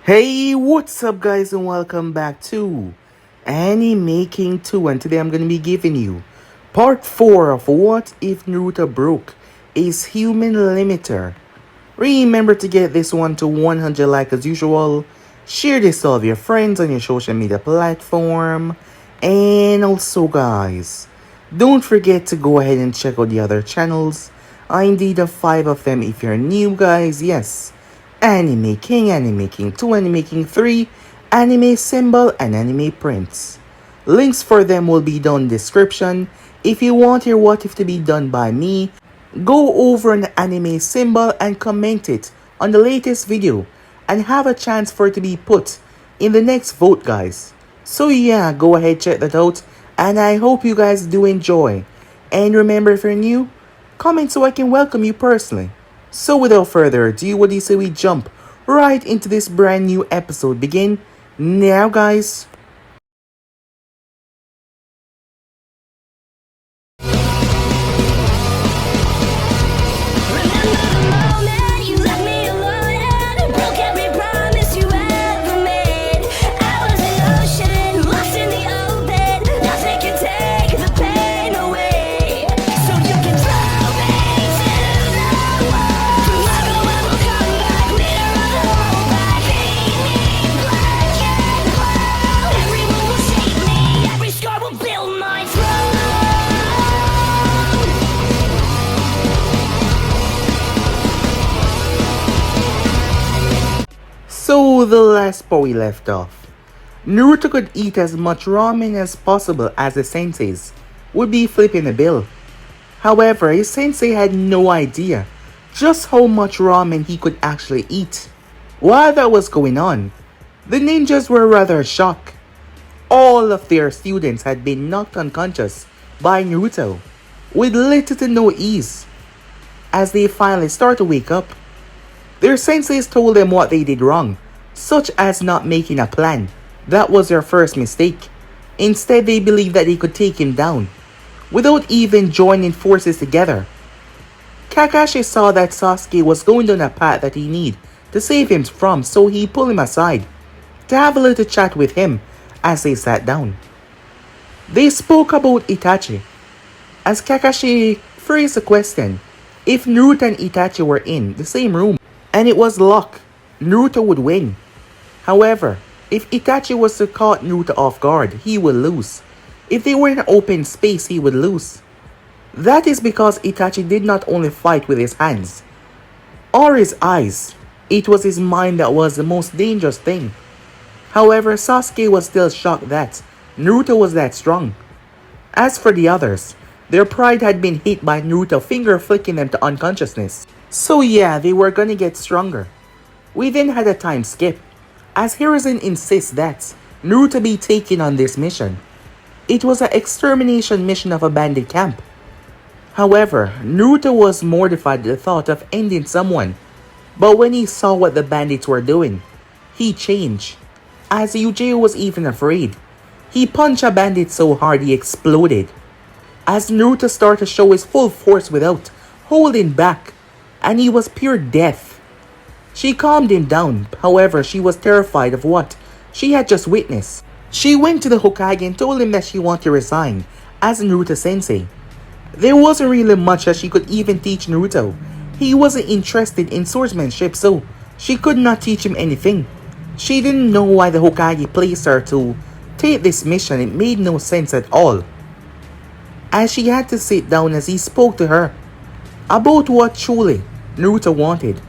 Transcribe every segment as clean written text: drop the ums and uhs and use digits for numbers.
Hey, what's up guys and welcome back to Anime Making 2, and today I'm going to be giving you part 4 of What If Naruto Broke His Human Limiter. Remember to get this one to 100 likes as usual, share this to all of your friends on your social media platform, and also guys, don't forget to go ahead and check out the other channels. I indeed have 5 of them if you're new guys, yes. Anime King, Anime King 2, Anime King 3, Anime Symbol, and Anime Prince. Links for them will be down in the description. If you want your What If to be done by me, go over on Anime Symbol and comment it on the latest video and have a chance for it to be put in the next vote guys. So yeah, go ahead check that out and I hope you guys do enjoy. And remember, if you're new, comment so I can welcome you personally. So without further ado, what do you say we jump right into this brand new episode? Begin now guys. So the last part we left off, Naruto could eat as much ramen as possible as the senseis would be flipping the bill. However, his sensei had no idea just how much ramen he could actually eat. While that was going on, the ninjas were rather shocked. All of their students had been knocked unconscious by Naruto with little to no ease. As they finally start to wake up, their senseis told them what they did wrong, such as not making a plan. That was their first mistake. Instead, they believed that they could take him down, without even joining forces together. Kakashi saw that Sasuke was going down a path that he needed to save him from, so he pulled him aside to have a little chat with him as they sat down. They spoke about Itachi, as Kakashi phrased the question if Naruto and Itachi were in the same room and it was luck, Naruto would win. However, if Itachi was to caught Naruto off guard, he would lose. If they were in an open space, he would lose. That is because Itachi did not only fight with his hands or his eyes, it was his mind that was the most dangerous thing. However, Sasuke was still shocked that Naruto was that strong. As for the others, their pride had been hit by Naruto finger flicking them to unconsciousness. So yeah, they were gonna get stronger. We then had a time skip, as Hiruzen insists that Naruto be taken on this mission. It was an extermination mission of a bandit camp. However, Naruto was mortified at the thought of ending someone, but when he saw what the bandits were doing, he changed. As Yujiro was even afraid, he punched a bandit so hard he exploded. As Naruto started to show his full force without holding back, and he was pure death. She calmed him down, however she was terrified of what she had just witnessed. She went to the Hokage and told him that she wanted to resign as Naruto sensei. There wasn't really much that she could even teach Naruto. He wasn't interested in swordsmanship, so she could not teach him anything. She didn't know why the Hokage placed her to take this mission. It made no sense at all. As she had to sit down as he spoke to her about what truly Naruto wanted.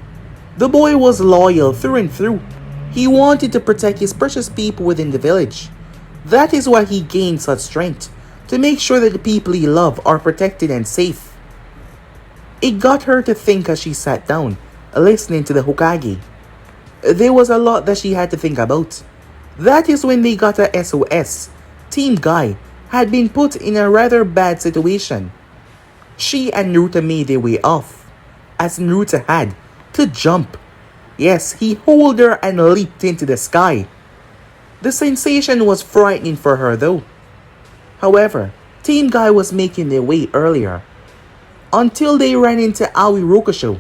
The boy was loyal through and through. He wanted to protect his precious people within the village. That is why he gained such strength, to make sure that the people he loved are protected and safe. It got her to think as she sat down, listening to the Hokage. There was a lot that she had to think about. That is when they got a SOS. Team Gai had been put in a rather bad situation. She and Naruto made their way off, as Naruto had to jump. Yes, he held her and leaped into the sky. The sensation was frightening for her though. However, Team Gai was making their way earlier, until they ran into Aoi Rokusho,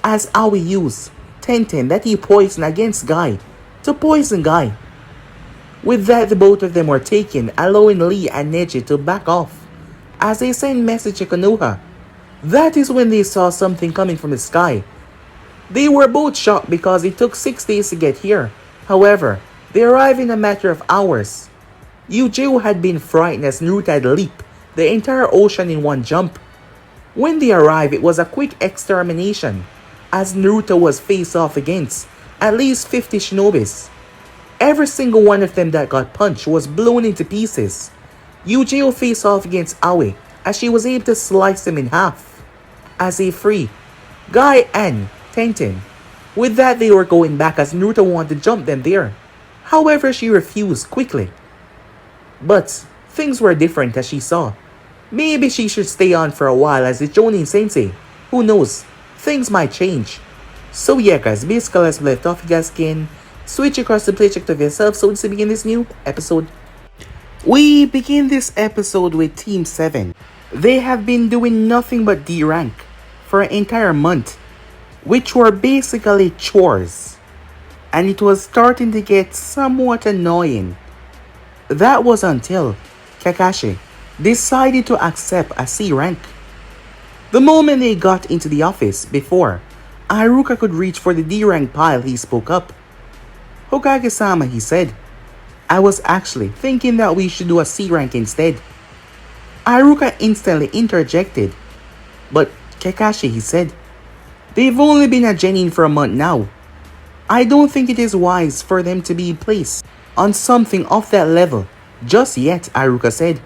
as Aoi used Tenten that he poisoned against Gai to poison Gai. With that, the both of them were taken, allowing Lee and Neji to back off as they sent message to Konoha. That is when they saw something coming from the sky. They were both shocked because it took 6 days to get here. However, they arrived in a matter of hours. Yujiro had been frightened as Naruto had leaped the entire ocean in one jump. When they arrived, it was a quick extermination, as Naruto was faced off against at least 50 shinobis. Every single one of them that got punched was blown into pieces. Yujiro faced off against Aoi, as she was able to slice him in half. As they free Gai and Tenten. With that, they were going back as Naruto wanted to jump them there. However, she refused quickly. But things were different as she saw. Maybe she should stay on for a while as a Jonin sensei. Who knows? Things might change. So yeah guys, basically let's left off, you guys can switch across the play check of yourself. So let's begin this new episode. We begin this episode with Team 7. They have been doing nothing but D rank for an entire month, which were basically chores, and it was starting to get somewhat annoying. That was until Kakashi decided to accept a C rank. The moment they got into the office, before Haruka could reach for the D rank pile, he spoke up. "Hokage-sama," he said, "I was actually thinking that we should do a C rank instead." Haruka instantly interjected. "But Kakashi," he said, "they've only been a genin for a month now. I don't think it is wise for them to be placed on something of that level just yet," Haruka said.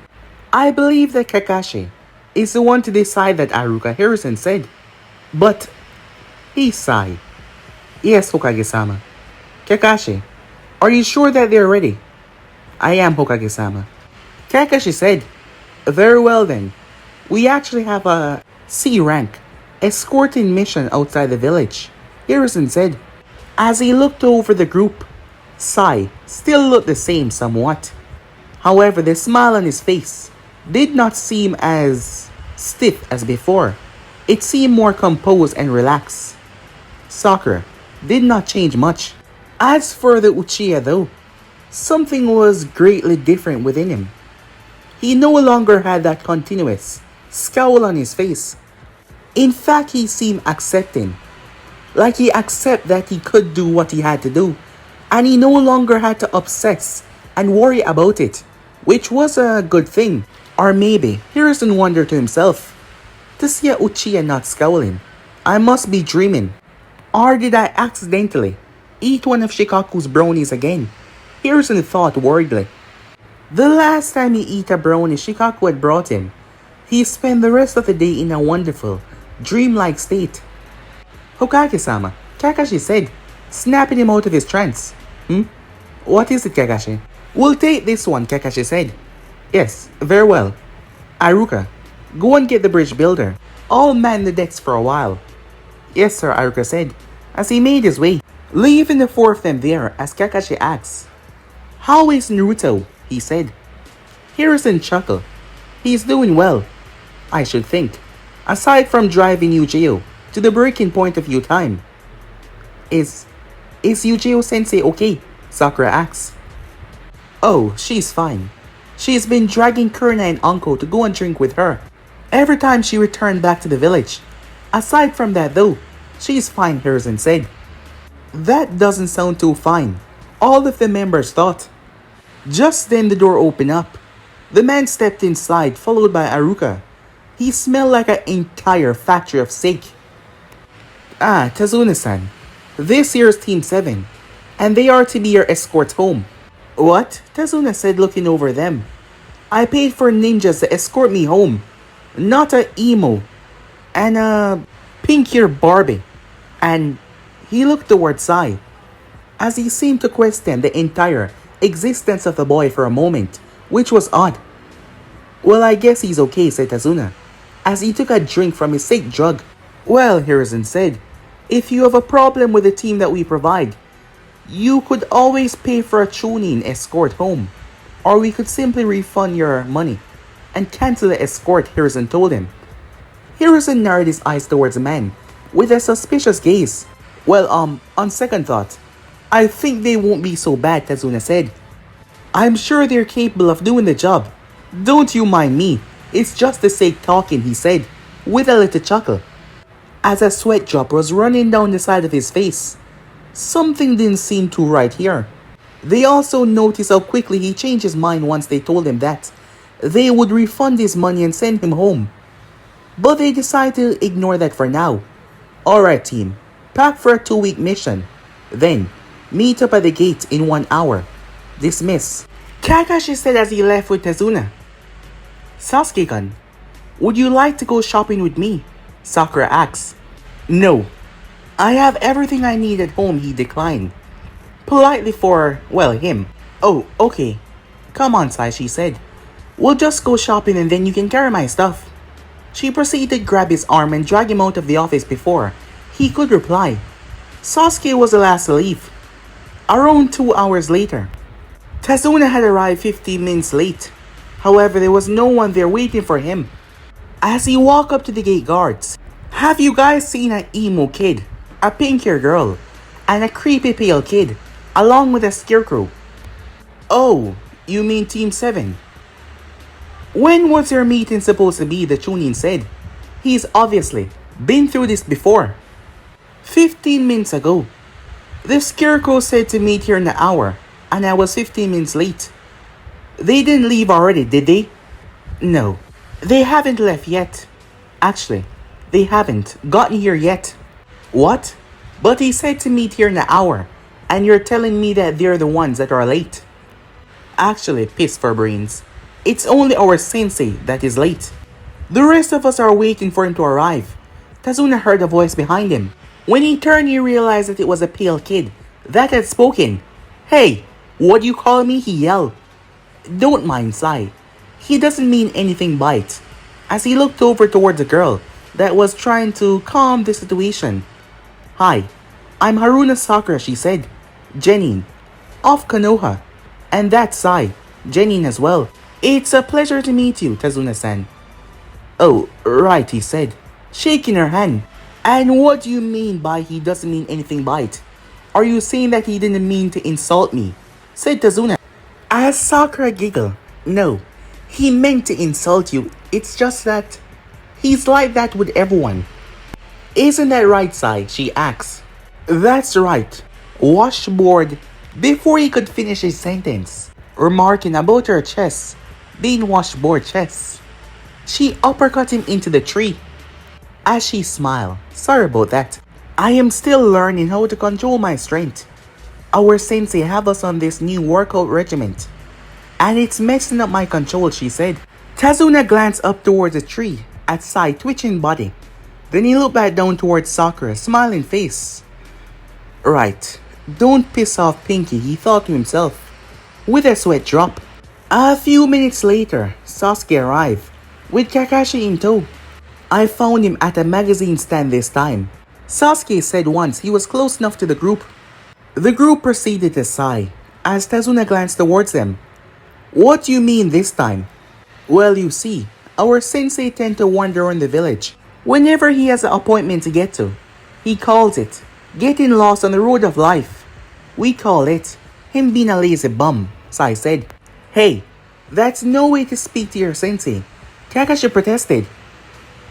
"I believe that Kakashi is the one to decide that," Haruka Harrison said. "But," he sighed. "Yes, Hokage-sama. Kakashi, are you sure that they're ready?" "I am, Hokage-sama." Kakashi said. "Very well then. We actually have a C rank escorting mission outside the village," Harrison said. As he looked over the group, Sai still looked the same somewhat. However, the smile on his face did not seem as stiff as before. It seemed more composed and relaxed. Sakura did not change much. As for the Uchiha though, something was greatly different within him. He no longer had that continuous scowl on his face. In fact, he seemed accepting. Like he accepted that he could do what he had to do, and he no longer had to obsess and worry about it, which was a good thing. Or maybe Harrison wondered to himself, to see a Uchiha not scowling, I must be dreaming. Or did I accidentally eat one of Shikaku's brownies again? Harrison thought worriedly. The last time he ate a brownie Shikaku had brought him, he spent the rest of the day in a wonderful, dreamlike state. "Hokage-sama," Kakashi said, snapping him out of his trance. What is it, Kakashi?" "We'll take this one," Kakashi said. "Yes, very well. Haruka, go and get the bridge builder. I'll man the decks for a while." "Yes, sir," Haruka said, as he made his way, leaving the four of them there as Kakashi asked, "How is Naruto?" he said. Harrison chuckled. "He's doing well, I should think, aside from driving Yujiro to the breaking point a few times." Is Yujiro-sensei okay?" Sakura asked. "Oh, she's fine. She's been dragging Kurina and Uncle to go and drink with her every time she returned back to the village. Aside from that though, she's fine," Harrison said. That doesn't sound too fine, all of the members thought. Just then the door opened up. The man stepped inside, followed by Haruka. He smelled like an entire factory of steak. "Ah, Tazuna-san. This here's Team 7, and they are to be your escort home." "What?" Tazuna said, looking over them. "I paid for ninjas to escort me home, not a emo and a pink-haired Barbie." And he looked towards Sai, as he seemed to question the entire existence of the boy for a moment, which was odd. "Well, I guess he's okay," said Tazuna, as he took a drink from his sick jug. "Well," Harrison said, "if you have a problem with the team that we provide, you could always pay for a Chunin escort home, or we could simply refund your money and cancel the escort," Harrison told him. Harrison narrowed his eyes towards the man with a suspicious gaze. "Well, on second thought, I think they won't be so bad, Tazuna said. I'm sure they're capable of doing the job. Don't you mind me. It's just the sake talking, he said, with a little chuckle, as a sweat drop was running down the side of his face. Something didn't seem too right here. They also noticed how quickly he changed his mind once they told him that they would refund his money and send him home. But they decided to ignore that for now. Alright team, pack for a 2-week mission. Then, meet up at the gate in 1 hour. Dismiss. Kakashi said as he left with Tazuna. Sasuke-kun, would you like to go shopping with me? Sakura asked. No. I have everything I need at home, he declined. Politely for, well, him. Oh, okay. Come on, Sai, she said. We'll just go shopping and then you can carry my stuff. She proceeded to grab his arm and drag him out of the office before he could reply. Sasuke was the last to leave. Around 2 hours later, Tazuna had arrived 15 minutes late. However, there was no one there waiting for him. As he walked up to the gate guards, have you guys seen an emo kid, a pink-haired girl, and a creepy pale kid, along with a scarecrow? Oh, you mean Team 7? When was your meeting supposed to be? The Chunin said. He's obviously been through this before. 15 minutes ago. The scarecrow said to meet here in an hour, and I was 15 minutes late. They didn't leave already, did they? No, they haven't left yet. Actually, they haven't gotten here yet. What? But he said to meet here in an hour, and you're telling me that they're the ones that are late. Actually, piss for brains. It's only our sensei that is late. The rest of us are waiting for him to arrive. Tazuna heard a voice behind him. When he turned, he realized that it was a pale kid that had spoken. Hey, what do you call me? He yelled. Don't mind Sai. He doesn't mean anything by it. As he looked over towards the girl that was trying to calm the situation. Hi, I'm Haruna Sakura, she said. Jenin, of Konoha. And that's Sai, Jenin as well. It's a pleasure to meet you, Tazuna-san. Oh, right, he said, shaking her hand. And what do you mean by he doesn't mean anything by it? Are you saying that he didn't mean to insult me? Said Tazuna. As Sakura giggled. No, he meant to insult you. It's just that he's like that with everyone. Isn't that right, Sai? She asked. That's right. Washboard. Before he could finish his sentence, remarking about her chest being washboard chest, she uppercut him into the tree. As she smiled, sorry about that. I am still learning how to control my strength. Our sensei have us on this new workout regiment, and it's messing up my control, she said. Tazuna glanced up towards the tree at Sai twitching body. Then he looked back down towards Sakura, smiling face. Right, don't piss off Pinky, he thought to himself, with a sweat drop. A few minutes later, Sasuke arrived, with Kakashi in tow. I found him at a magazine stand this time, Sasuke said once he was close enough to the group. The group proceeded to sigh, as Tazuna glanced towards them. What do you mean this time? Well, you see, our sensei tends to wander around the village whenever he has an appointment to get to. He calls it getting lost on the road of life. We call it him being a lazy bum, Sai said. Hey, that's no way to speak to your sensei, Kakashi protested.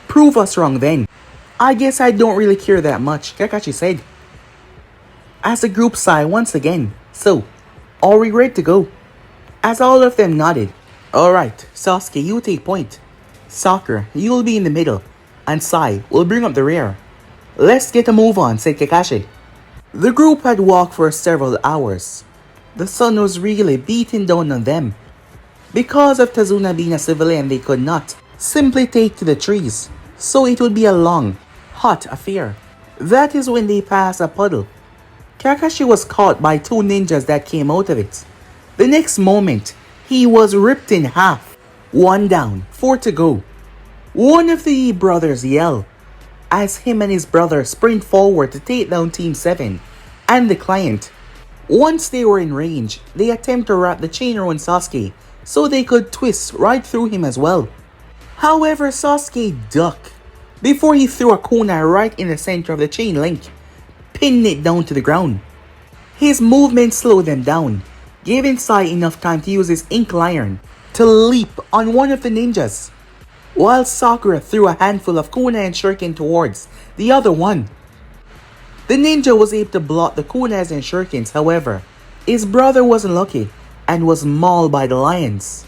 Prove us wrong then. I guess I don't really care that much, Kakashi said. As the group sighed once again. So, are we ready to go? As all of them nodded. Alright, Sasuke, you take point. Sakura, you will be in the middle, and Sai will bring up the rear. Let's get a move on, said Kakashi. The group had walked for several hours. The sun was really beating down on them. Because of Tazuna being a civilian, they could not simply take to the trees, so it would be a long, hot affair. That is when they passed a puddle. Kakashi was caught by 2 ninjas that came out of it. The next moment, he was ripped in half. 1 down, 4 to go. One of the brothers yelled as him and his brother sprint forward to take down Team 7 and the client. Once they were in range, they attempted to wrap the chain around Sasuke so they could twist right through him as well. However, Sasuke ducked before he threw a kunai right in the center of the chain link, pinning it down to the ground. His movement slowed them down, giving Sai enough time to use his ink iron to leap on one of the ninjas, while Sakura threw a handful of kunai and shuriken towards the other one. The ninja was able to block the kunais and shurikens, however, his brother wasn't lucky and was mauled by the lions.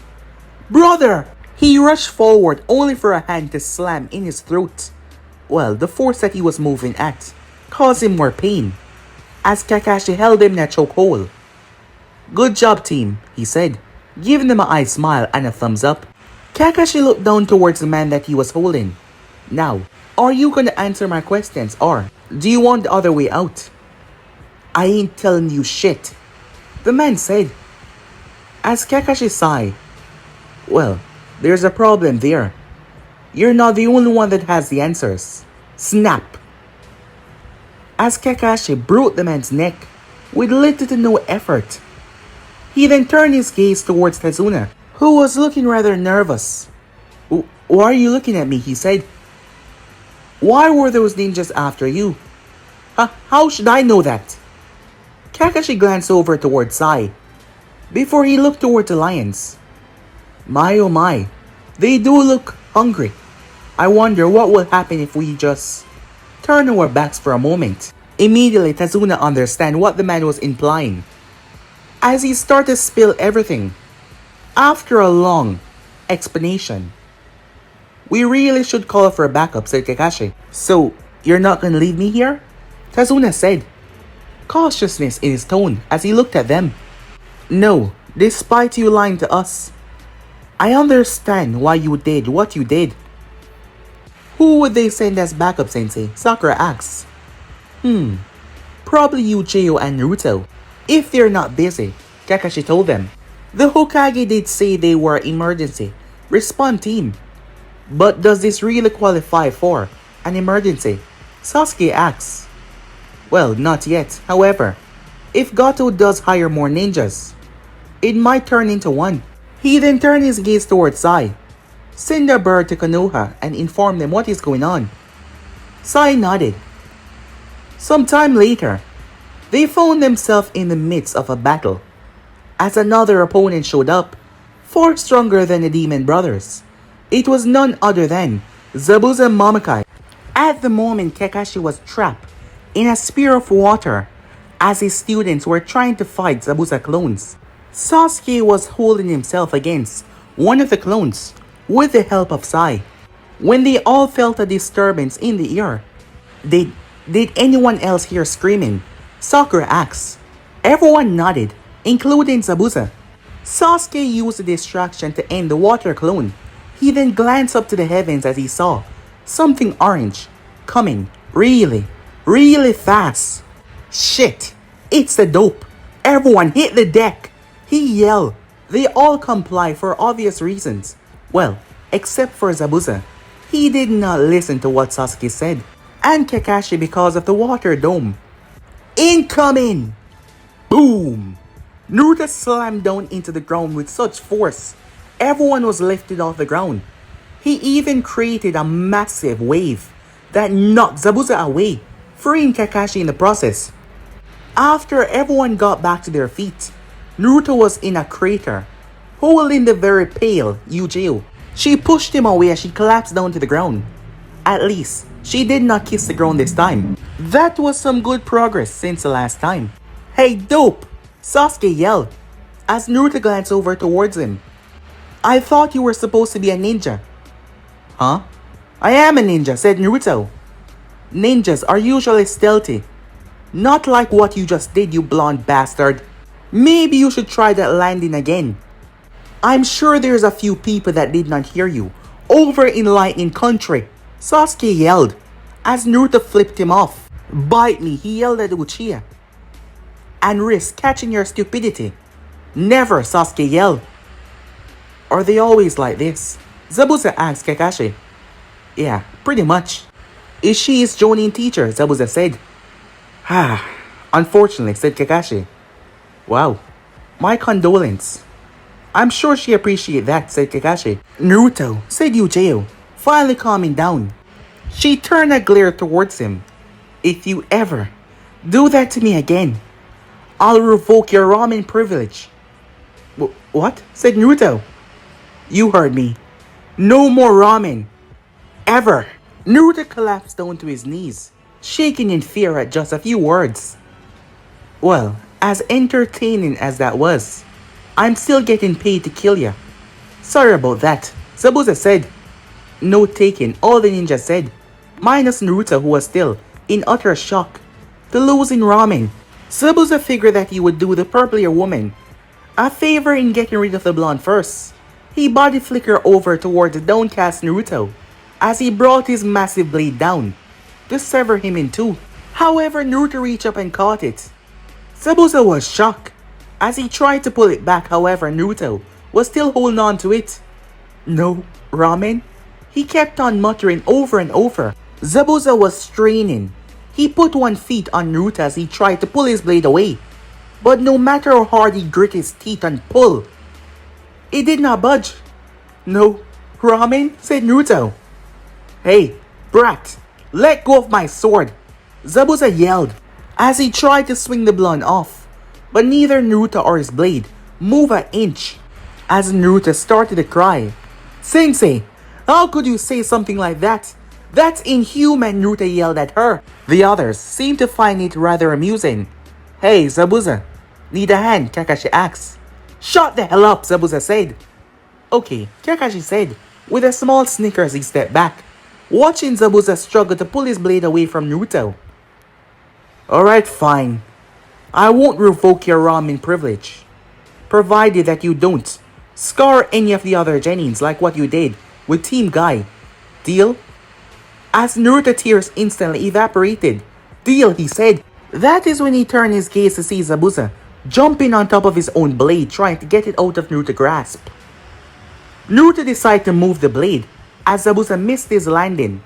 "Brother!" He rushed forward only for a hand to slam in his throat. Well, the force that he was moving at caused him more pain, as Kakashi held him in a chokehold. "Good job, team," he said, giving them an eye smile and a thumbs up. Kakashi looked down towards the man that he was holding. "Now, are you gonna answer my questions, or do you want the other way out?" "I ain't telling you shit," the man said. As Kakashi sighed, "Well, there's a problem there. You're not the only one that has the answers." Snap! As Kakashi broke the man's neck with little to no effort, he then turned his gaze towards Tazuna, who was looking rather nervous. Why are you looking at me?" he said. "Why were those ninjas after you?" How should I know that?" Kakashi glanced over towards Sai, before he looked toward the lions. "My oh my, they do look hungry. I wonder what will happen if we just turn our backs for a moment." Immediately, Tazuna understood what the man was implying, as he started to spill everything. After a long explanation, "We really should call for backup," said Kakashi. "So, you're not gonna leave me here?" Tazuna said, cautiousness in his tone as he looked at them. "No, despite you lying to us. I understand why you did what you did." "Who would they send as backup, Sensei?" Sakura asked. Probably Uchiho and Naruto, if they're not busy," Kakashi told them. "The Hokage did say they were emergency response team. But does this really qualify for an emergency?" Sasuke asks. "Well, not yet. However, if Gato does hire more ninjas, it might turn into one." He then turned his gaze towards Sai. "Send a bird to Konoha and inform them what is going on." Sai nodded. Some time later, they found themselves in the midst of a battle, as another opponent showed up, far stronger than the Demon Brothers. It was none other than Zabuza Momokai. At the moment, Kakashi was trapped in a sphere of water as his students were trying to fight Zabuza clones. Sasuke was holding himself against one of the clones with the help of Sai. When they all felt a disturbance in the air, did anyone else hear screaming? Sakura asked. Everyone nodded, including Zabuza. Sasuke used the distraction to end the water clone. He then glanced up to the heavens as he saw something orange coming really fast. "Shit, it's the dope. Everyone hit the deck," he yelled. They all complied for obvious reasons. Well, except for Zabuza. He did not listen to what Sasuke said. And Kakashi because of the water dome. "Incoming!" Boom! Naruto slammed down into the ground with such force, everyone was lifted off the ground. He even created a massive wave that knocked Zabuza away, freeing Kakashi in the process. After everyone got back to their feet, Naruto was in a crater, holding the very pale Uchiho. She pushed him away as she collapsed down to the ground. At least, she did not kiss the ground this time. That was some good progress since the last time. "Hey, dope!" Sasuke yelled as Naruto glanced over towards him. "I thought you were supposed to be a ninja." "Huh? I am a ninja," said Naruto. "Ninjas are usually stealthy. Not like what you just did, you blonde bastard. Maybe you should try that landing again. I'm sure there's a few people that did not hear you over in Lightning Country," Sasuke yelled as Naruto flipped him off. "Bite me," he yelled at Uchiha, "and risk catching your stupidity." "Never," Sasuke yelled. "Are they always like this?" Zabuza asked Kakashi. "Yeah, pretty much. Is she his Jonin teacher?" Zabuza said. "Unfortunately," said Kakashi. "Wow, my condolence." "I'm sure she appreciates that," said Kakashi. "Naruto," said Uchiho, finally calming down. She turned a glare towards him. "If you ever do that to me again, I'll revoke your ramen privilege. What? Said Naruto. You heard me. No more ramen. Ever. Naruto collapsed down to his knees, shaking in fear at just a few words. Well, as entertaining as that was, I'm still getting paid to kill ya. Sorry about that, Zabuza said. No taking, all the ninjas said, minus Naruto who was still in utter shock. The losing ramen. Zabuza figured that he would do the purplier woman a favor in getting rid of the blonde first. He body flickered over towards the downcast Naruto as he brought his massive blade down to sever him in two. However, Naruto reached up and caught it. Zabuza was shocked as he tried to pull it back. However, Naruto was still holding on to it. No, ramen? He kept on muttering over and over. Zabuza was straining. He put one foot on Naruto as he tried to pull his blade away. But no matter how hard he grit his teeth and pull, it did not budge. No, ramen? Said Naruto. Hey, brat, let go of my sword, Zabuza yelled as he tried to swing the blonde off. But neither Naruto or his blade moved an inch as Naruto started to cry. Sensei, how could you say something like that? That's inhuman, Naruto yelled at her. The others seemed to find it rather amusing. Hey, Zabuza, need a hand? Kakashi asked. Shut the hell up, Zabuza said. Okay, Kakashi said, with a small snicker as he stepped back, watching Zabuza struggle to pull his blade away from Naruto. Alright, fine. I won't revoke your ramen privilege, provided that you don't scar any of the other Genins like what you did with Team Gai. Deal? As Naruto tears instantly evaporated. Deal, he said. That is when he turned his gaze to see Zabuza jumping on top of his own blade, trying to get it out of Naruto's grasp. Naruto decided to move the blade as Zabuza missed his landing.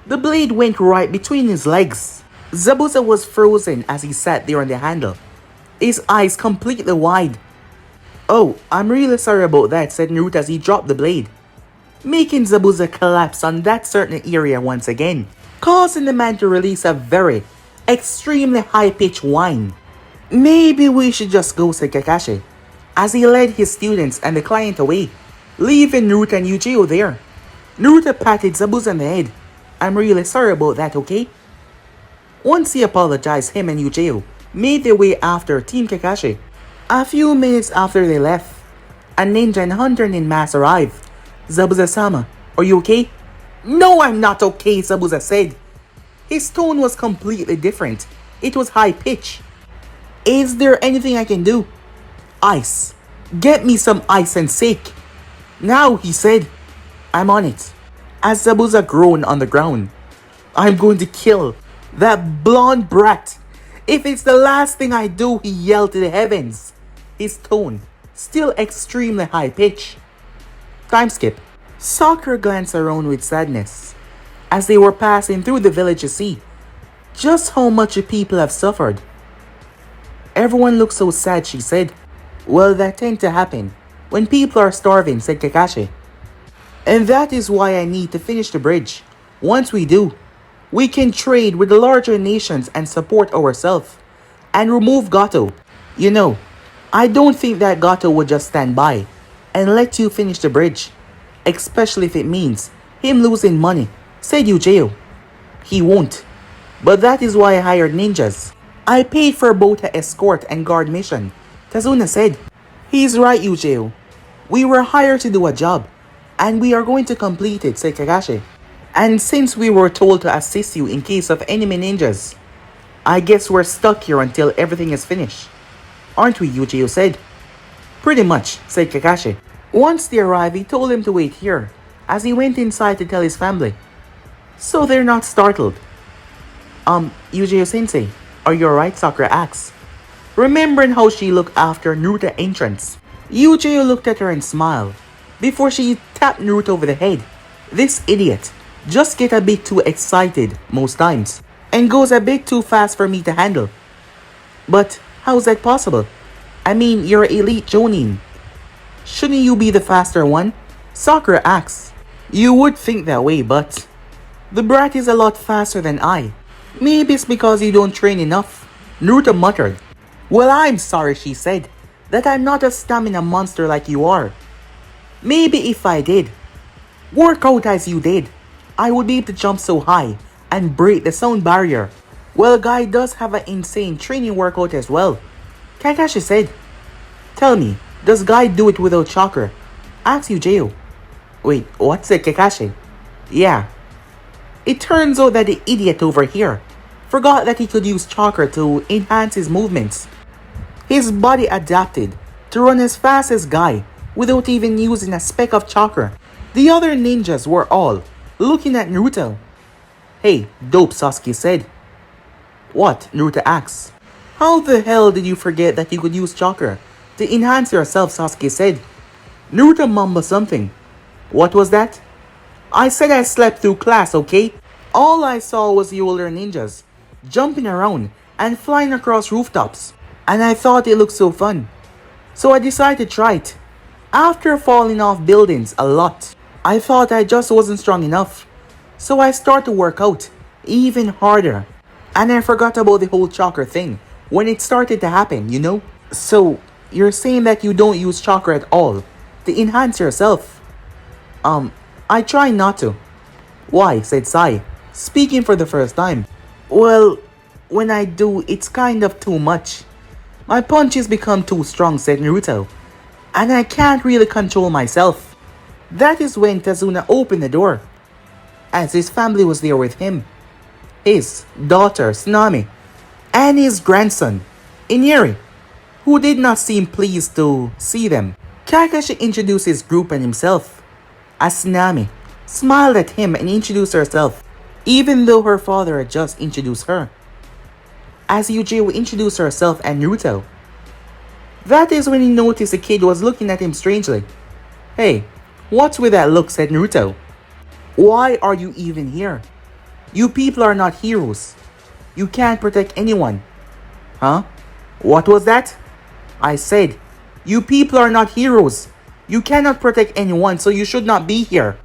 The blade went right between his legs. Zabuza was frozen as he sat there on the handle, his eyes completely wide. Oh, I'm really sorry about that, said Naruto as he dropped the blade, making Zabuza collapse on that certain area once again, causing the man to release a very, extremely high-pitched whine. Maybe we should just go, said Kakashi, as he led his students and the client away, leaving Naruto and Yu-Gi-Oh there. Naruto patted Zabuza on the head. I'm really sorry about that, okay? Once he apologized, him and Yu-Gi-Oh made their way after Team Kakashi. A few minutes after they left, a ninja and hunter in mass arrived. Zabuza-sama, are you okay? No, I'm not okay, Zabuza said. His tone was completely different. It was high-pitched. Is there anything I can do? Ice. Get me some ice and sake. Now, he said. I'm on it. As Zabuza groaned on the ground. I'm going to kill that blonde brat. If it's the last thing I do, he yelled to the heavens. His tone still extremely high-pitched. Time skip. Sakura glanced around with sadness as they were passing through the village to see just how much the people have suffered. Everyone looks so sad, she said. Well, that tends to happen when people are starving, said Kakashi. And that is why I need to finish the bridge. Once we do, we can trade with the larger nations and support ourselves and remove Gato. You know, I don't think that Gato would just stand by and let you finish the bridge, especially if it means him losing money, said Yu-Gi-Oh. He won't. But that is why I hired ninjas. I paid for both an escort and guard mission, Tazuna said. He's right, Yu-Gi-Oh. We were hired to do a job, and we are going to complete it, said Kakashi. And since we were told to assist you in case of enemy ninjas, I guess we're stuck here until everything is finished. Aren't we, Yu-Gi-Oh said. Pretty much, said Kakashi. Once they arrived, he told them to wait here, as he went inside to tell his family. So they're not startled. Yu-Gi-Oh sensei, are you alright? Sakura asked, remembering how she looked after Naruto's entrance. Yu-Gi-Oh looked at her and smiled, before she tapped Naruto over the head. This idiot just gets a bit too excited most times, and goes a bit too fast for me to handle. But how is that possible? I mean, you're elite Jonin. Shouldn't you be the faster one? Sakura asked. You would think that way, but the brat is a lot faster than I. Maybe it's because you don't train enough, Naruto muttered. Well, I'm sorry, she said, that I'm not a stamina monster like you are. Maybe if I did work out as you did, I would be able to jump so high and break the sound barrier. Well, Guy does have an insane training workout as well, Kakashi said. Tell me, does Guy do it without chakra? Ask Yujiro. Wait, what's it, Kakashi? Yeah. It turns out that the idiot over here forgot that he could use chakra to enhance his movements. His body adapted to run as fast as Guy without even using a speck of chakra. The other ninjas were all looking at Naruto. Hey, dope, Sasuke said. What? Naruto asked. How the hell did you forget that you could use chakra to enhance yourself, Sasuke said. Naruto mumbled something. What was that? I said I slept through class, okay? All I saw was the older ninjas jumping around and flying across rooftops, and I thought it looked so fun. So I decided to try it. After falling off buildings a lot, I thought I just wasn't strong enough. So I started to work out even harder. And I forgot about the whole chakra thing when it started to happen, you know? So, you're saying that you don't use chakra at all to enhance yourself? I try not to. Why? Said Sai, speaking for the first time. Well, when I do, it's kind of too much. My punches become too strong, said Naruto, and I can't really control myself. That is when Tazuna opened the door, as his family was there with him. His daughter, Tsunami, and his grandson, Iniri, who did not seem pleased to see them. Kakashi introduced his group and himself, as Tsunami smiled at him and introduced herself, even though her father had just introduced her. As Yujiro introduced herself and Naruto. That is when he noticed the kid was looking at him strangely. Hey, what's with that look, said Naruto. Why are you even here? You people are not heroes. You can't protect anyone. Huh? What was that? I said, you people are not heroes. You cannot protect anyone, so you should not be here.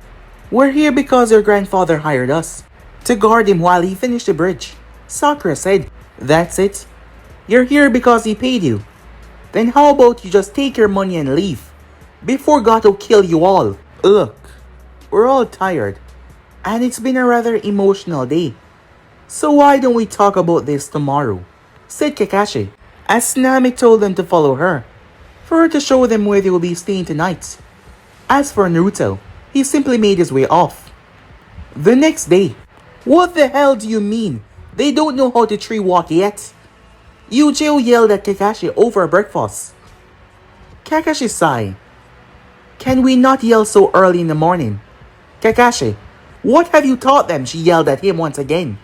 We're here because your grandfather hired us to guard him while he finished the bridge. Sakura said, that's it? You're here because he paid you. Then how about you just take your money and leave before Gato kill you all? Look, we're all tired, and it's been a rather emotional day. So why don't we talk about this tomorrow? Said Kakashi, as Nami told them to follow her, for her to show them where they will be staying tonight. As for Naruto, he simply made his way off. The next day, what the hell do you mean? They don't know how to tree walk yet? Yujiro yelled at Kakashi over breakfast. Kakashi sighed. Can we not yell so early in the morning? Kakashi, what have you taught them? She yelled at him once again.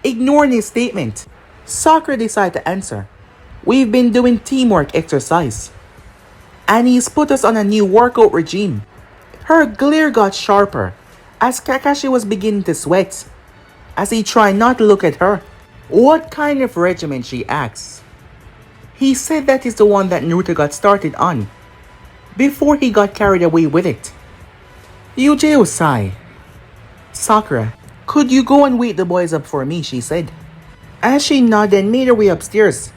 Ignoring his statement, Sakura decided to answer. We've been doing teamwork exercise, and he's put us on a new workout regime. Her glare got sharper as Kakashi was beginning to sweat as he tried not to look at her. What kind of regimen? She asked. He said that is the one that Naruto got started on before he got carried away with it. Yujiro sighed. Sakura, could you go and wake the boys up for me? She said, as she nodded and made her way upstairs.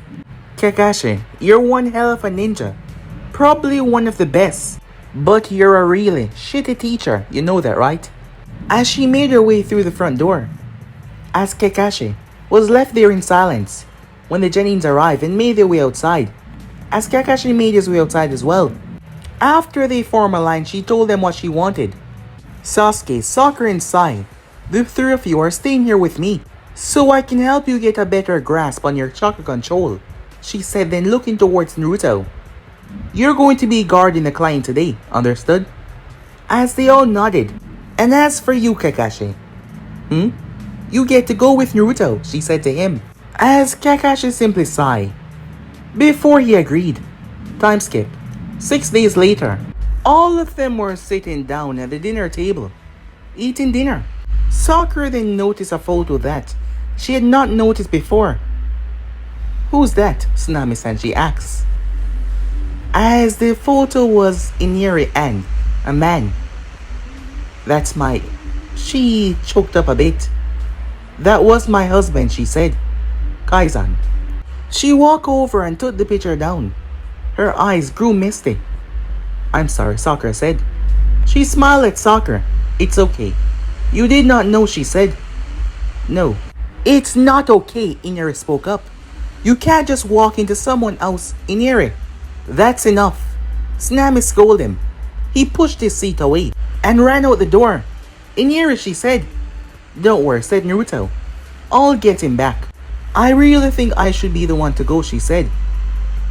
Kakashi, you're one hell of a ninja. Probably one of the best. But you're a really shitty teacher, you know that, right? As she made her way through the front door. As Kakashi was left there in silence when the Genins arrived and made their way outside. As Kakashi made his way outside as well. After they formed a line, she told them what she wanted. Sasuke, Sakura, and Sai, the three of you are staying here with me, so I can help you get a better grasp on your chakra control, she said, then looking towards Naruto. You're going to be guarding the client today, understood? As they all nodded. And as for you, Kakashi, you get to go with Naruto, she said to him. As Kakashi simply sighed. Before he agreed. Time skip. 6 days later, all of them were sitting down at the dinner table, eating dinner. Sakura then noticed a photo that she had not noticed before. Who's that? Tsunami-san, she asked. As the photo was Iniri and a man. That's my... She choked up a bit. That was my husband, she said. Kaizan. She walked over and took the picture down. Her eyes grew misty. I'm sorry, Sakura said. She smiled at Sakura. It's okay. You did not know, she said. No. It's not okay, Inari spoke up. You can't just walk into someone else, Inari. That's enough. Tsunami scolded him. He pushed his seat away and ran out the door. Inari, she said. Don't worry, said Naruto. I'll get him back. I really think I should be the one to go, she said.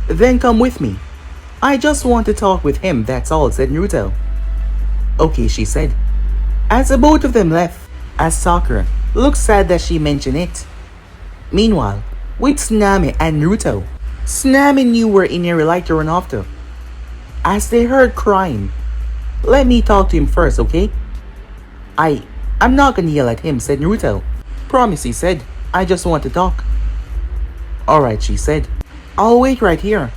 Then come with me. I just want to talk with him, that's all, said Naruto. Okay, she said. As the both of them left, as Sakura looked sad that she mentioned it. Meanwhile, with Tsunami and Naruto, Tsunami knew where Inari liked to run off to. As they heard crying, let me talk to him first, okay? I'm not gonna yell at him, said Naruto. Promise, he said. I just want to talk. Alright, she said. I'll wait right here.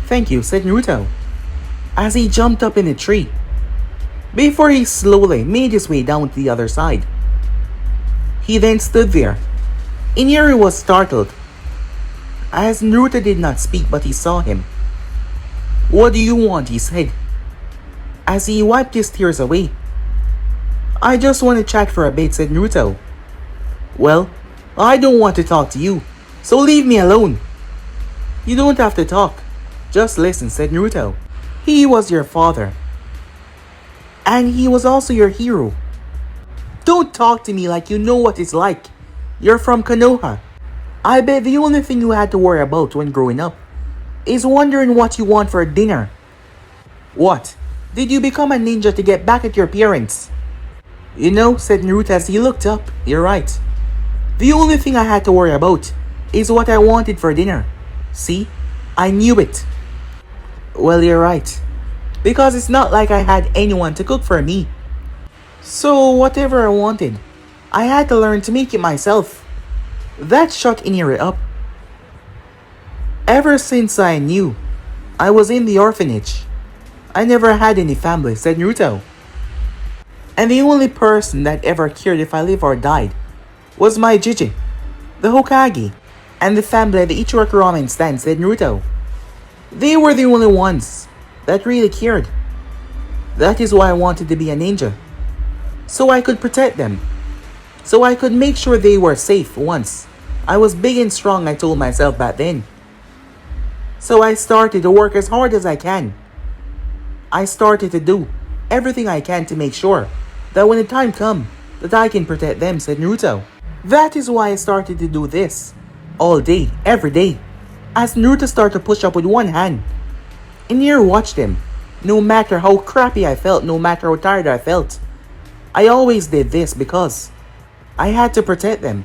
Thank you, said Naruto, as he jumped up in a tree, before he slowly made his way down to the other side. He then stood there. Inari was startled, as Naruto did not speak, but he saw him. What do you want, he said, as he wiped his tears away. I just want to chat for a bit, said Naruto. Well, I don't want to talk to you, so leave me alone. You don't have to talk. Just listen, said Naruto. He was your father. And he was also your hero. Don't talk to me like you know what it's like. You're from Konoha. I bet the only thing you had to worry about when growing up is wondering what you want for dinner. What? Did you become a ninja to get back at your parents? You know, said Naruto as he looked up, you're right. The only thing I had to worry about is what I wanted for dinner. See? I knew it. Well, you're right. Because it's not like I had anyone to cook for me. So whatever I wanted, I had to learn to make it myself. That shut Inari up. Ever since I knew I was in the orphanage, I never had any family, said Naruto. And the only person that ever cared if I lived or died was my Jiji, the Hokage, and the family at the Ichiroku ramen stand, said Naruto. They were the only ones that really cared. That is why I wanted to be a ninja. So I could protect them. So I could make sure they were safe once I was big and strong, I told myself back then. So I started to work as hard as I can. I started to do everything I can to make sure that when the time comes, that I can protect them, said Naruto. That is why I started to do this. All day, every day. As Naruto started to push up with one hand, Inari watched him. No matter how crappy I felt, no matter how tired I felt, I always did this because I had to protect them.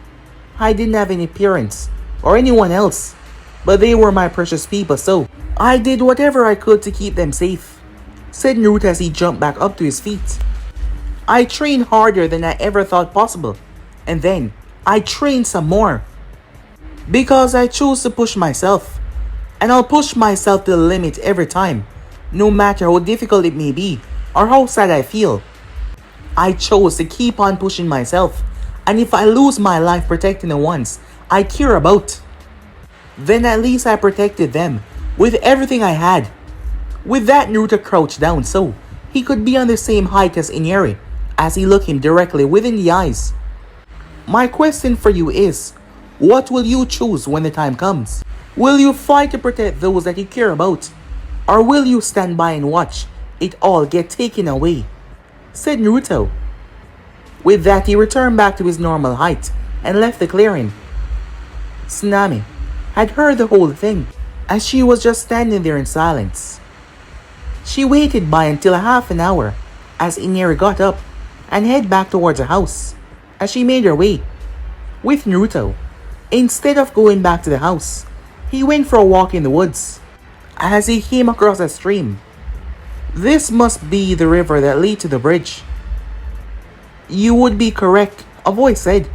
I didn't have any parents or anyone else, but they were my precious people, so I did whatever I could to keep them safe, said Naruto as he jumped back up to his feet. I trained harder than I ever thought possible, and then I trained some more. Because I chose to push myself, and I'll push myself to the limit every time, no matter how difficult it may be or how sad I feel. I chose to keep on pushing myself, and if I lose my life protecting the ones I care about, then at least I protected them with everything I had. With that, Naruto crouched down so he could be on the same height as Inari as he looked him directly within the eyes. My question for you is, what will you choose when the time comes? Will you fight to protect those that you care about? Or will you stand by and watch it all get taken away? Said Naruto. With that, he returned back to his normal height and left the clearing. Tsunami had heard the whole thing as she was just standing there in silence. She waited by until half an hour as Inari got up and headed back towards the house. As she made her way with Naruto, instead of going back to the house, he went for a walk in the woods as he came across a stream. This must be the river that leads to the bridge. You would be correct, a voice said,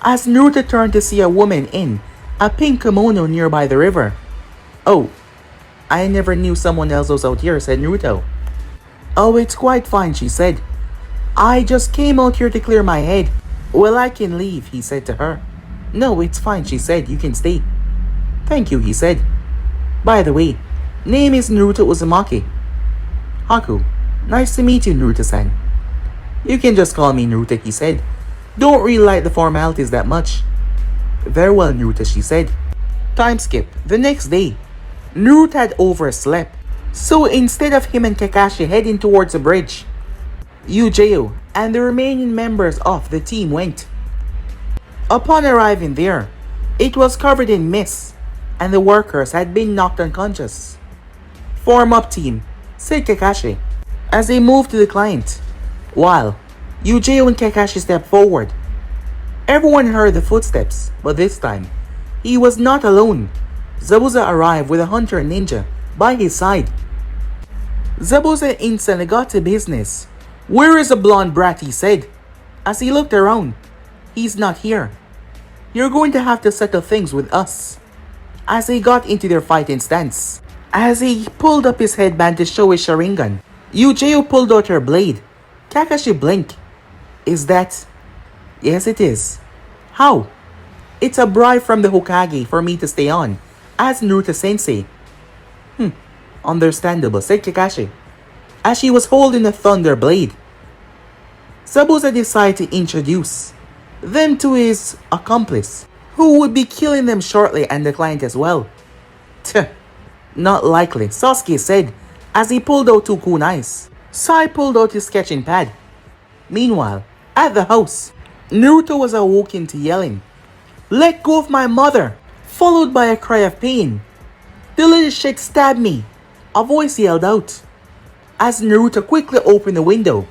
as Naruto turned to see a woman in a pink kimono nearby the river. Oh, I never knew someone else was out here, said Naruto. Oh, it's quite fine, she said. I just came out here to clear my head. Well, I can leave, he said to her. No, it's fine, she said. You can stay. Thank you, he said. By the way, name is Naruto Uzumaki. Haku, nice to meet you, Naruto-san. You can just call me Naruto, he said. Don't really like the formalities that much. Very well, Naruto, she said. Time skip. The next day, Naruto had overslept. So instead of him and Kakashi heading towards the bridge, Yujeo and the remaining members of the team went. Upon arriving there, it was covered in mist and the workers had been knocked unconscious. Form up, team, said Kakashi as they moved to the client, while Yujeo and Kakashi stepped forward. Everyone heard the footsteps, but this time, he was not alone. Zabuza arrived with a hunter and ninja by his side. Zabuza instantly got to business. Where is the blonde brat, he said. As he looked around, he's not here. You're going to have to settle things with us. As they got into their fighting stance, as he pulled up his headband to show his Sharingan, Yujeo pulled out her blade. Kakashi blinked. Is that... Yes, it is. How? It's a bribe from the Hokage for me to stay on, as Naruto-sensei. Understandable, said Kakashi, as she was holding a thunder blade. Zabuza decided to introduce them to his accomplice, who would be killing them shortly, and the client as well. Not likely, Sasuke said, as he pulled out two kunais. Sai pulled out his sketching pad. Meanwhile, at the house, Naruto was awoken to yelling, "Let go of my mother!" followed by a cry of pain. "The little shit stabbed me!" a voice yelled out, as Naruto quickly opened the window,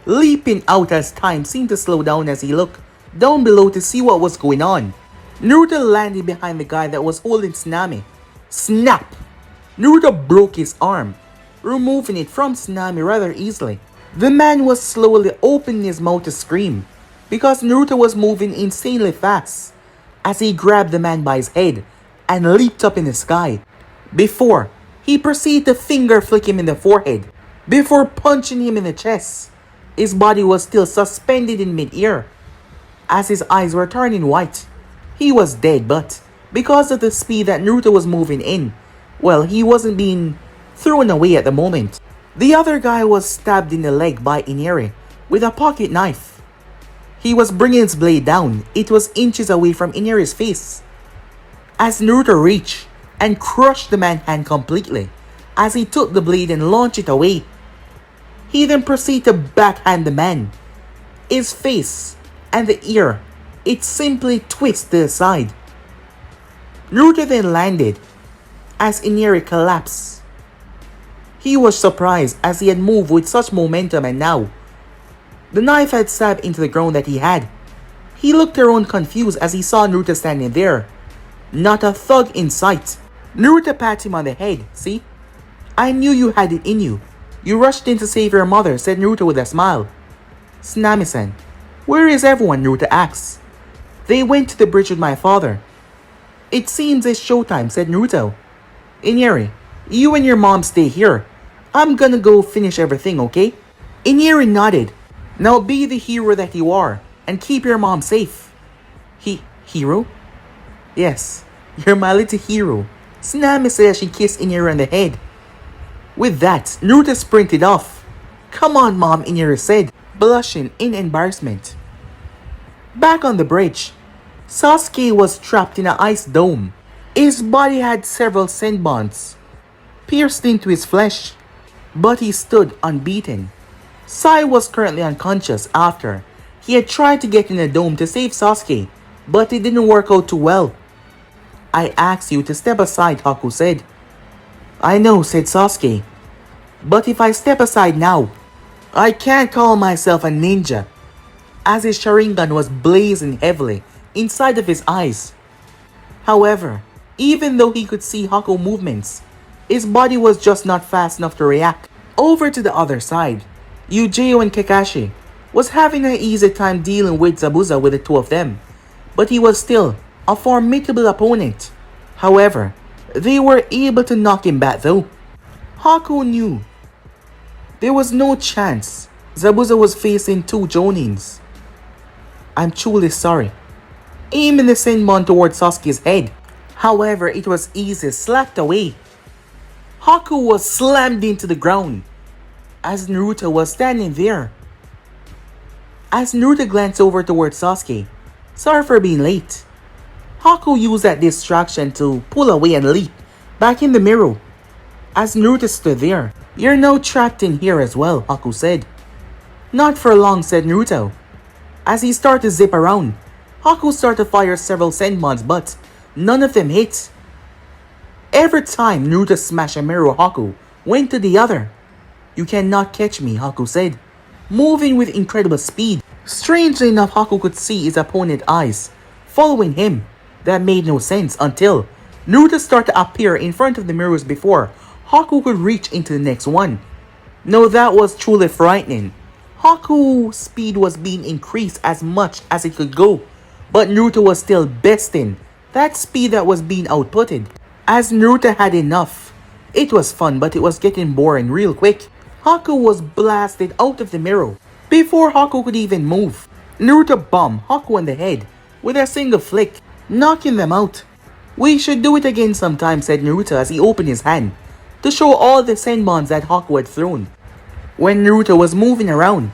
leaping out as time seemed to slow down as he looked down below to see what was going on. Naruto landed behind the guy that was holding Tsunami. Snap! Naruto broke his arm, removing it from Tsunami rather easily. The man was slowly opening his mouth to scream, because Naruto was moving insanely fast, as he grabbed the man by his head and leaped up in the sky, before he proceeded to finger flick him in the forehead, before punching him in the chest. His body was still suspended in mid-air, as his eyes were turning white. He was dead, but because of the speed that Naruto was moving in, well, he wasn't being thrown away at the moment. The other guy was stabbed in the leg by Inari with a pocket knife. He was bringing his blade down. It was inches away from Inari's face, as Naruto reached and crushed the man's hand completely, as he took the blade and launched it away. He then proceeded to backhand the man. His face and the ear, it simply twisted to the side. Naruto then landed, as Inari collapsed. He was surprised as he had moved with such momentum, and now the knife had stabbed into the ground that he had. He looked around confused as he saw Naruto standing there. Not a thug in sight. Naruto patted him on the head. "See? I knew you had it in you. You rushed in to save your mother," said Naruto with a smile. "Tsunami-san, where is everyone?" Naruto asked. "They went to the bridge with my father." "It seems it's showtime," said Naruto. "Inari, you and your mom stay here. I'm gonna go finish everything, okay?" Inari nodded. "Now be the hero that you are, and keep your mom safe." Hero? "Yes, you're my little hero," Tsunami said as she kissed Inari on the head. With that, Naruto sprinted off. "Come on, Mom," Inari said, blushing in embarrassment. Back on the bridge, Sasuke was trapped in an ice dome. His body had several senbons pierced into his flesh, but he stood unbeaten. Sai was currently unconscious after he had tried to get in the dome to save Sasuke, but it didn't work out too well. "I asked you to step aside," Haku said. "I know," said Sasuke, "but if I step aside now, I can't call myself a ninja," as his Sharingan was blazing heavily inside of his eyes. However, even though he could see Haku movements, his body was just not fast enough to react. Over to the other side, Yujeo and Kakashi was having an easy time dealing with Zabuza with the two of them, but he was still a formidable opponent. However, they were able to knock him back though. Haku knew there was no chance Zabuza was facing two Jonins. "I'm truly sorry," aiming the Senbon towards Sasuke's head. However, it was easily slapped away. Haku was slammed into the ground as Naruto was standing there. As Naruto glanced over towards Sasuke, sorry for being late. Haku used that distraction to pull away and leap back in the mirror. As Naruto stood there, you're now trapped in here as well, Haku said. Not for long, said Naruto. As he started to zip around, Haku started to fire several Senmons, but none of them hit. Every time Naruto smashed a mirror, Haku went to the other. You cannot catch me, Haku said, moving with incredible speed. Strangely enough, Haku could see his opponent's eyes following him. That made no sense until Naruto started to appear in front of the mirrors before Haku could reach into the next one. No, that was truly frightening. Haku's speed was being increased as much as it could go, but Naruto was still besting that speed that was being outputted. As Naruto had enough, it was fun, but it was getting boring real quick. Haku was blasted out of the mirror. Before Haku could even move, Naruto bombed Haku on the head with a single flick, knocking them out. We should do it again sometime, said Naruto as he opened his hand to show all the Senmons that Haku had thrown. When Naruto was moving around,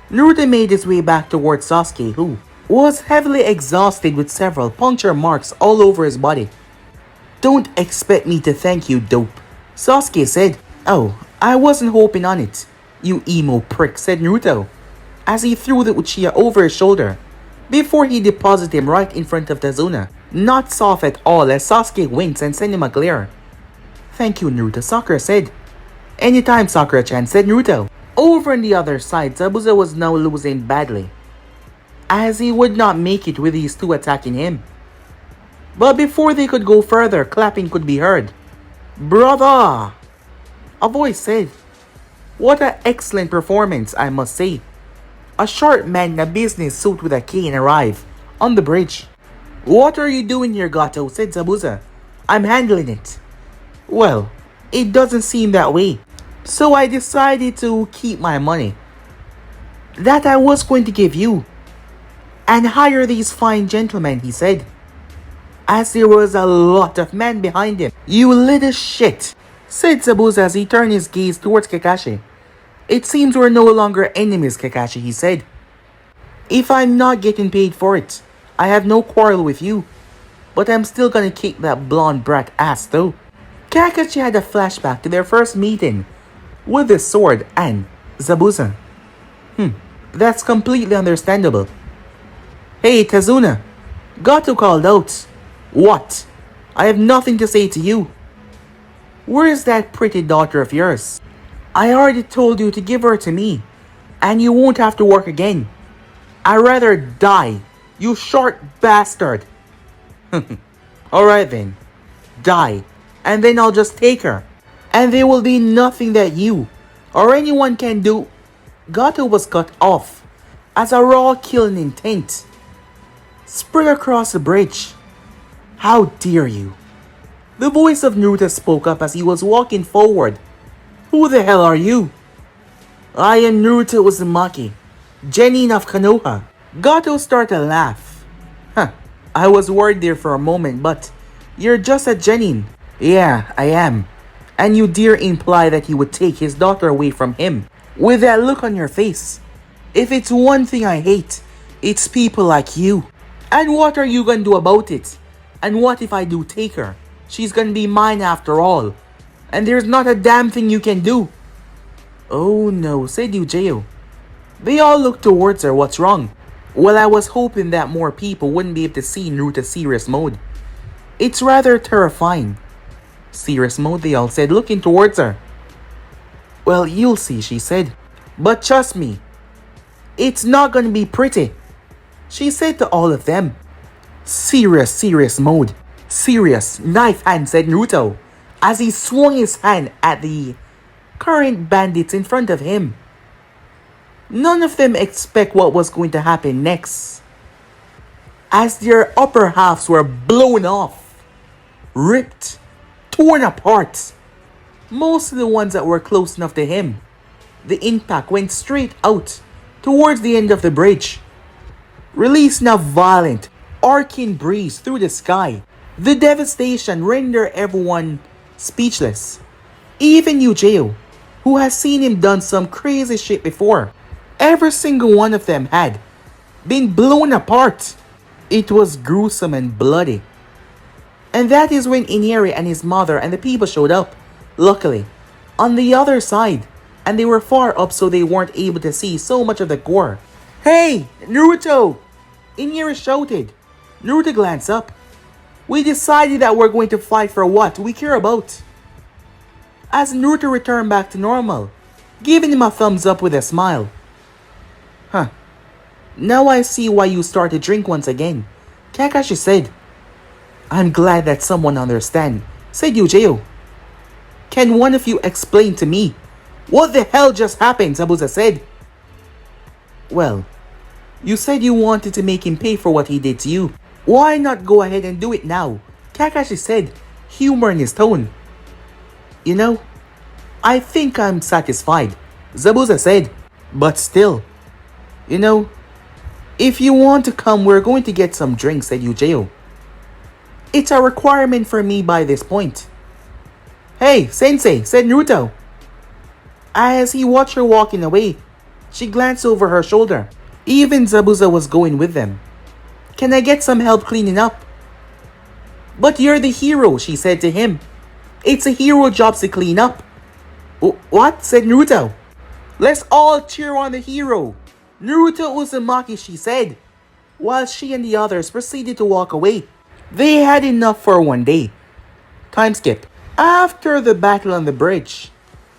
Naruto made his way back towards Sasuke, who was heavily exhausted with several puncture marks all over his body. Don't expect me to thank you, dope, Sasuke said. Oh, I wasn't hoping on it, you emo prick, said Naruto, as he threw the Uchiha over his shoulder before he deposited him right in front of Tazuna. Not soft at all as Sasuke winced and sent him a glare. Thank you, Naruto, Sakura said. Anytime, Sakura-chan, said Naruto. Over on the other side, Zabuza was now losing badly, as he would not make it with these two attacking him. But before they could go further, clapping could be heard. Brother! A voice said. What an excellent performance, I must say. A short man in a business suit with a cane arrived on the bridge. What are you doing here, Gato? Said Zabuza. I'm handling it. Well, it doesn't seem that way. So I decided to keep my money that I was going to give you and hire these fine gentlemen, he said, as there was a lot of men behind him. You little shit, said Zabuza as he turned his gaze towards Kakashi. It seems we're no longer enemies, Kakashi, he said. If I'm not getting paid for it, I have no quarrel with you, but I'm still gonna kick that blonde brat ass though. Kakashi had a flashback to their first meeting with the sword and Zabuza. That's completely understandable. Hey, Tazuna, Gato called out. What? I have nothing to say to you. Where is that pretty daughter of yours? I already told you to give her to me, and you won't have to work again. I'd rather die, you short bastard. Alright then, die, and then I'll just take her, and there will be nothing that you or anyone can do. Gato was cut off as a raw killing intent spread across the bridge. How dare you? The voice of Naruto spoke up as he was walking forward. Who the hell are you? I am Naruto Uzumaki, Genin of Konoha. Gato started to laugh. I was worried there for a moment, but you're just a Genin. Yeah, I am. And you dare imply that you would take his daughter away from him with that look on your face. If it's one thing I hate, it's people like you. And what are you gonna do about it? And what if I do take her? She's gonna be mine after all. And there's not a damn thing you can do. Oh no, said Yujeo. They all looked towards her. What's wrong? Well, I was hoping that more people wouldn't be able to see Naruto's serious mode. It's rather terrifying. Serious mode, they all said, looking towards her. Well, you'll see, she said. But trust me, it's not gonna be pretty, she said to all of them. Serious mode. Serious knife hand, said Naruto, as he swung his hand at the current bandits in front of him. None of them expect what was going to happen next, as their upper halves were blown off, ripped, torn apart. Most of the ones that were close enough to him, the impact went straight out towards the end of the bridge, releasing a violent, arcing breeze through the sky. The devastation rendered everyone speechless. Even Yujeo, who has seen him done some crazy shit before. Every single one of them had been blown apart. It was gruesome and bloody. And that is when Iniri and his mother and the people showed up, luckily, on the other side, and they were far up so they weren't able to see so much of the gore. Hey, Naruto! Iniri shouted. Naruto glanced up. We decided that we're going to fight for what we care about. As Naruto returned back to normal, giving him a thumbs up with a smile. Huh. Now I see why you start to drink once again, Kakashi said. I'm glad that someone understands, said Yujeo. Can one of you explain to me what the hell just happened, Zabuza said. Well, you said you wanted to make him pay for what he did to you. Why not go ahead and do it now? Kakashi said, humor in his tone. You know, I think I'm satisfied, Zabuza said. But still, you know, if you want to come, we're going to get some drinks, said Yujeo. It's a requirement for me by this point. Hey, Sensei, said Naruto. As he watched her walking away, she glanced over her shoulder. Even Zabuza was going with them. Can I get some help cleaning up? But you're the hero, she said to him. It's a hero job to clean up. What? Said Naruto. Let's all cheer on the hero. Naruto Uzumaki, she said, while she and the others proceeded to walk away. They had enough for one day. Time skip. After the battle on the bridge,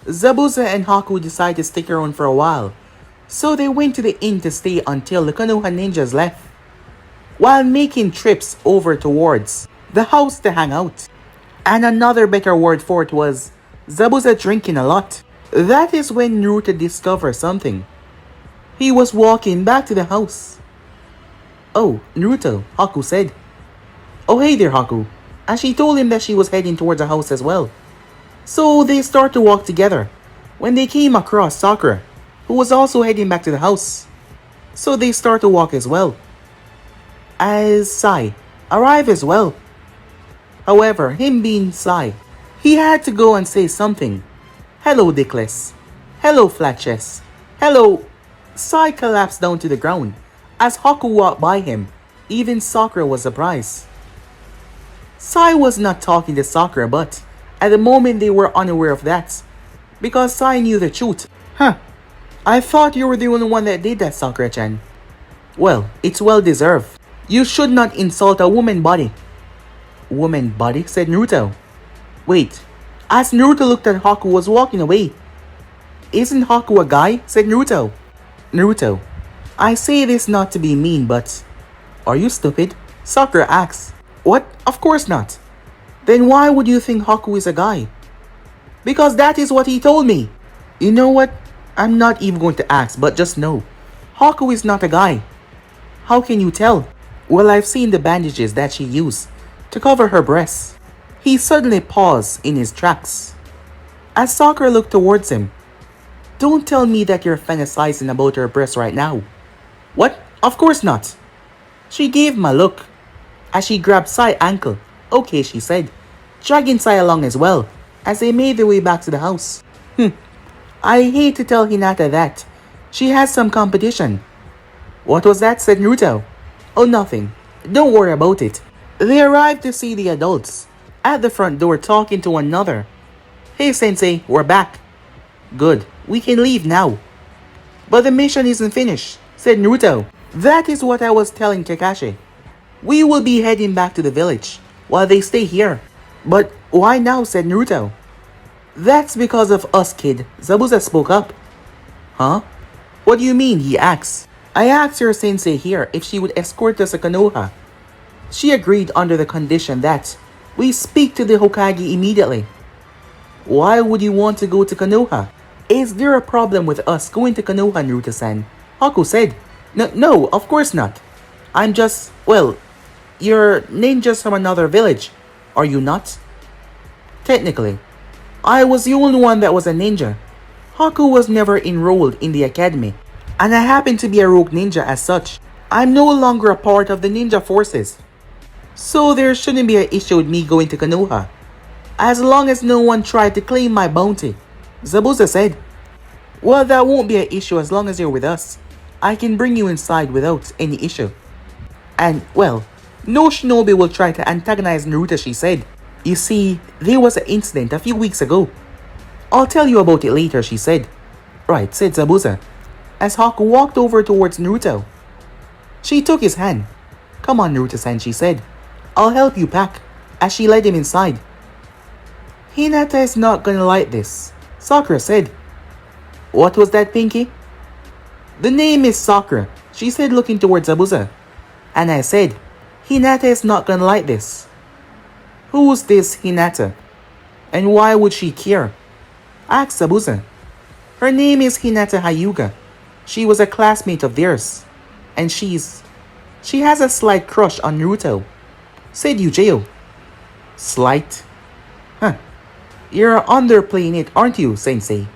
Zabuza and Haku decided to stick around for a while, so they went to the inn to stay until the Konoha ninjas left, while making trips over towards the house to hang out. And another better word for it was Zabuza drinking a lot. That is when Naruto discovered something. He was walking back to the house. Oh, Naruto, Haku said. Oh, hey there, Haku. And she told him that she was heading towards the house as well. So they start to walk together when they came across Sakura, who was also heading back to the house. So they start to walk as well. As Sai arrived as well. However, him being Sai, he had to go and say something. Hello, Dickless. Hello, Flat Chest. Hello. Sai collapsed down to the ground as Haku walked by him. Even Sakura was surprised. Sai was not talking to Sakura, but at the moment they were unaware of that, because Sai knew the truth. I thought you were the only one that did that, Sakura-chan. Well, it's well deserved. You should not insult a woman body. Woman body? Said Naruto. Wait, as Naruto looked at Haku was walking away. Isn't Haku a guy? Said Naruto. Naruto, I say this not to be mean, but are you stupid? Sakura asks. What? Of course not. Then why would you think Haku is a guy? Because that is what he told me. You know what? I'm not even going to ask, but just know. Haku is not a guy. How can you tell? Well, I've seen the bandages that she used to cover her breasts. He suddenly paused in his tracks as Sakura looked towards him. Don't tell me that you're fantasizing about her breasts right now. What? Of course not. She gave him a look as she grabbed Sai's ankle. Okay, she said, dragging Sai along as well as they made their way back to the house. I hate to tell Hinata that she has some competition. What was that? Said Naruto. Oh, nothing. Don't worry about it. They arrived to see the adults at the front door talking to one another. Hey, Sensei, we're back. Good, we can leave now. But the mission isn't finished, said Naruto. That is what I was telling Kakashi. We will be heading back to the village while they stay here. But why now? Said Naruto. That's because of us, kid. Zabuza spoke up. Huh? What do you mean? He asked. I asked your sensei here if she would escort us to Konoha. She agreed under the condition that we speak to the Hokage immediately. Why would you want to go to Konoha? Is there a problem with us going to Konoha, Naruto-san? Haku said. No, of course not. I'm just, well, you're ninjas from another village, are you not? Technically, I was the only one that was a ninja. Haku was never enrolled in the academy, and I happen to be a rogue ninja as such. I'm no longer a part of the ninja forces. So there shouldn't be an issue with me going to Konoha, as long as no one tried to claim my bounty, Zabuza said. Well, that won't be an issue as long as you're with us. I can bring you inside without any issue. And, well, no shinobi will try to antagonize Naruto, she said. You see, there was an incident a few weeks ago. I'll tell you about it later, she said. Right, said Zabuza, as Haku walked over towards Naruto. She took his hand. Come on, Naruto-san, she said. I'll help you pack, as she led him inside. Hinata is not gonna like this, Sakura said. What was that, Pinky? The name is Sakura, she said, looking towards Zabuza. And I said, Hinata is not gonna like this. Who's this Hinata? And why would she care? Asked Zabuza. Her name is Hinata Hyuga. She was a classmate of theirs. And she has a slight crush on Naruto, said Yujiro. Slight? Huh. You're underplaying it, aren't you, Sensei?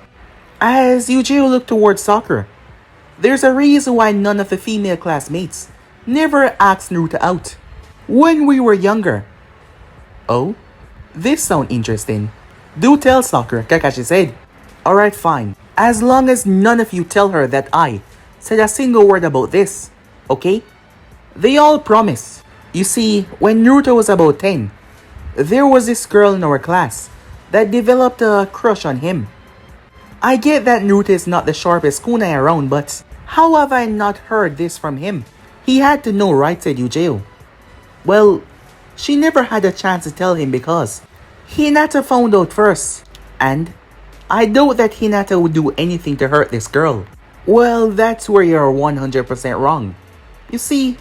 As Yujiro looked towards Sakura, there's a reason why none of the female classmates never asked Naruto out when we were younger. Oh? This sounds interesting. Do tell, Sakura, Kakashi said. Alright, fine. As long as none of you tell her that I said a single word about this, okay? They all promise. You see, when Naruto was about 10, there was this girl in our class that developed a crush on him. I get that Naruto is not the sharpest kunai around, but how have I not heard this from him? He had to know, right, said Yujiro. Well, she never had a chance to tell him because Hinata found out first, and I doubt that Hinata would do anything to hurt this girl. Well, that's where you're 100% wrong. You see,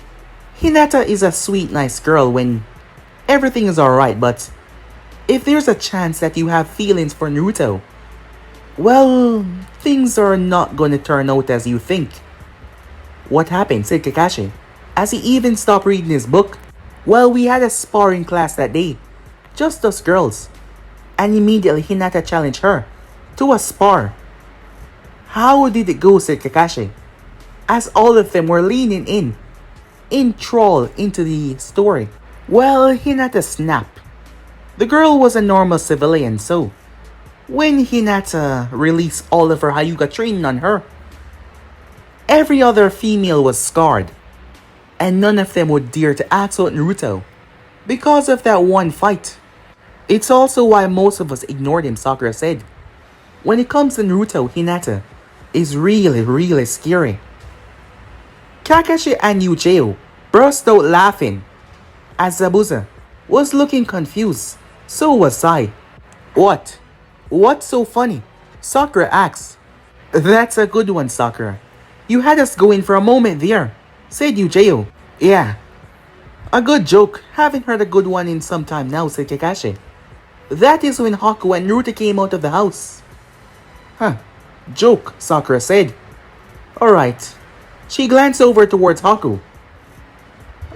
Hinata is a sweet, nice girl when everything is alright, but if there's a chance that you have feelings for Naruto, well, things are not gonna turn out as you think. What happened, said Kakashi, as he even stopped reading his book. Well, we had a sparring class that day, just us girls, and immediately Hinata challenged her to a spar. How did it go, said Kakashi, as all of them were leaning in, enthralled into the story. Well, Hinata snapped. The girl was a normal civilian, so when Hinata released all of her Hyuga training on her, every other female was scarred, and none of them would dare to ask out Naruto because of that one fight. It's also why most of us ignored him, Sakura said. When it comes to Naruto, Hinata is really scary. Kakashi and Yujiro burst out laughing as Zabuza was looking confused. So was I. What? What's so funny? Sakura asked. That's a good one, Sakura. You had us going for a moment there, said Yujiro. Yeah. A good joke. Haven't heard a good one in some time now, said Kakashi. That is when Haku and Naruto came out of the house. Huh. Joke, Sakura said. Alright. She glanced over towards Haku.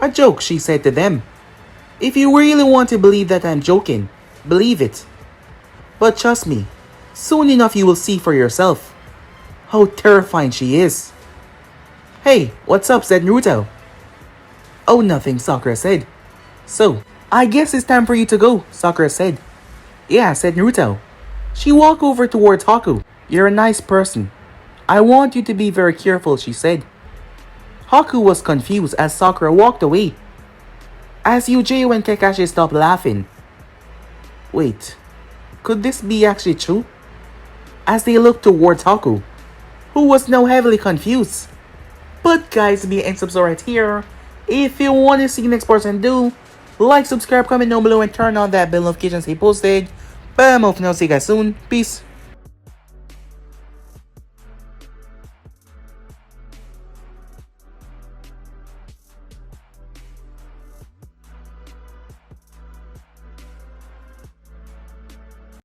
A joke, she said to them. If you really want to believe that I'm joking, believe it. But trust me, soon enough you will see for yourself how terrifying she is. Hey, what's up, said Naruto. Oh, nothing, Sakura said. So, I guess it's time for you to go, Sakura said. Yeah, said Naruto. She walked over towards Haku. You're a nice person. I want you to be very careful, she said. Haku was confused as Sakura walked away. As Yujiro and Kakashi stopped laughing. Wait, could this be actually true? As they looked towards Haku, who was now heavily confused. But guys, be and subscribe right here. If you want to see the next person, do like, subscribe, comment down below, and turn on that bell notification so you posted. Bam, off now, see you guys soon. Peace.